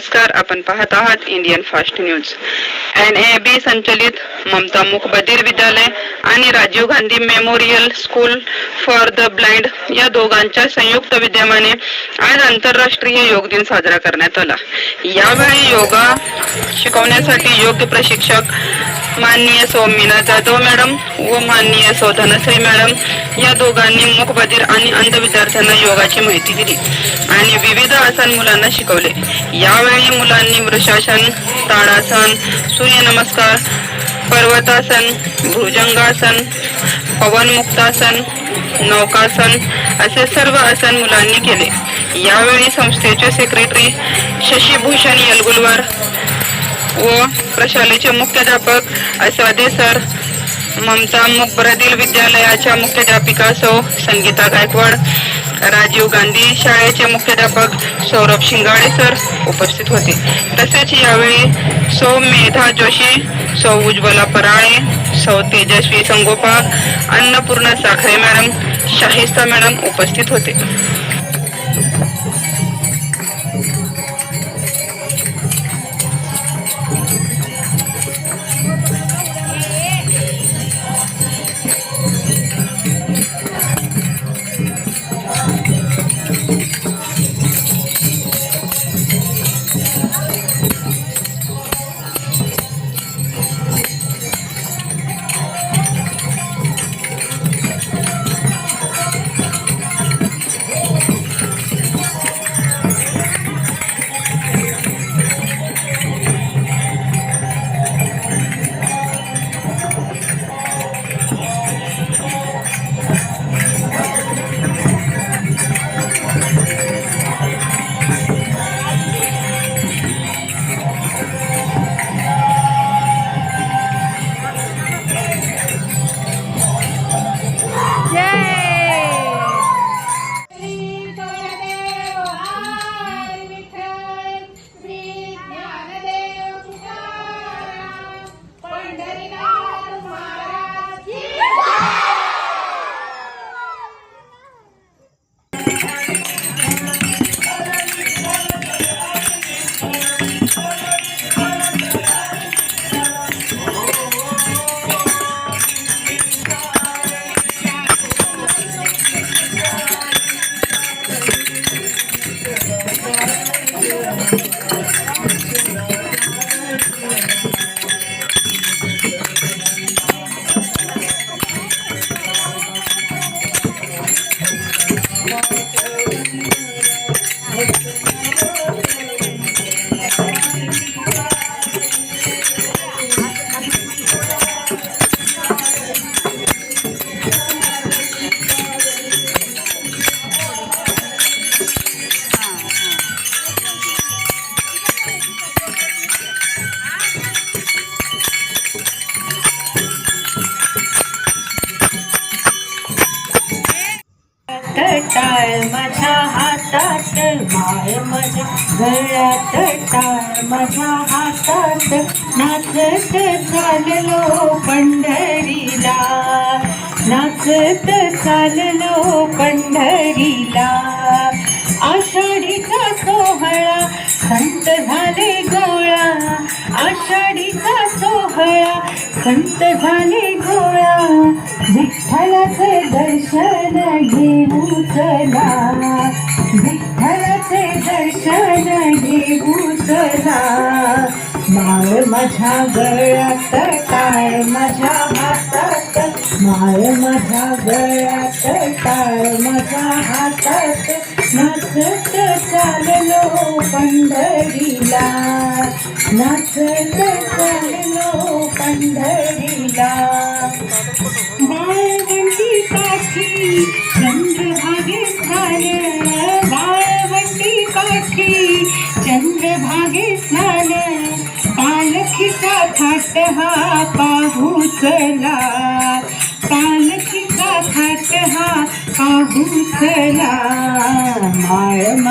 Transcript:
नमस्कार. आपण पाहत आहात इंडियन फास्ट न्यूज. NAB संचलित ममता मूक बधिर विद्यालय आणि Rajiv Gandhi memorial school for the blind या दोघांच्या संयुक्त विद्यमाने आज आंतरराष्ट्रीय योग दिन साजरा करण्यात आला. यावेळी योगा शिकवण्यासाठी योग्य प्रशिक्षक माननीय सौमीना जाधव मॅडम व माननीय धनश्री मॅडम या दोघांनी मूकबधिर आणि अंध विद्यार्थ्यांना योगाची माहिती दिली आणि विविध आसन मुलांना शिकवले. यावेळी मुलांनी वृषासन, ताडासन, सूर्यनमस्कार, पर्वतासन, भुजंगासन, पवनमुक्तासन, नौकासन असे सर्व आसन मुलांनी केले. यावेळी संस्थेचे सेक्रेटरी शशिभूषण येलगुलवार व प्रशालेचे मुख्याध्यापक अस्वादे सर, ममता मूक बधिर विद्यालयाच्या मुख्याध्यापिका सौ संगीता गायकवाड, राजीव गांधी शाळेचे मुख्याध्यापक सौरभ शिंगाडे सर उपस्थित होते. तसेच यावेळी सौ मेधा जोशी, सौ उज्ज्वला पराळे, सौ तेजस्वी संगोपाळ, अन्नपूर्णा साखरे मॅडम, शाहिस्ता मॅडम उपस्थित होते. टाळ माझ्या हातात, माळ माझ्या गळ्यात, टाळ माझ्या हातात, नाचत चाललो पंढरीला, नाचत चाललो पंढरीला. आषाढीचा सोहळा संत झाले गोळा, आषाढीचा सोहळा संत झाले गोळा. विठ्ठलाचे दर्शन घेऊ चला, विठ्ठलाचे दर्शन घेऊ चला. माळ माझ्या गळ्यात, टाळ माझ्या हातात, माळ माझ्या गळ्यात, टाळ माझ्या हातात, नाचत चाललो पंढरीला, नाचत चाललो पंढरीला. वाळवंटी काठी चंद्रभागे स्नान, वाळवंटी काठी चंद्रभागे स्नान. पालखीचा थाट हा पाहू चला, पालखीचा थाट हा पाहू चला.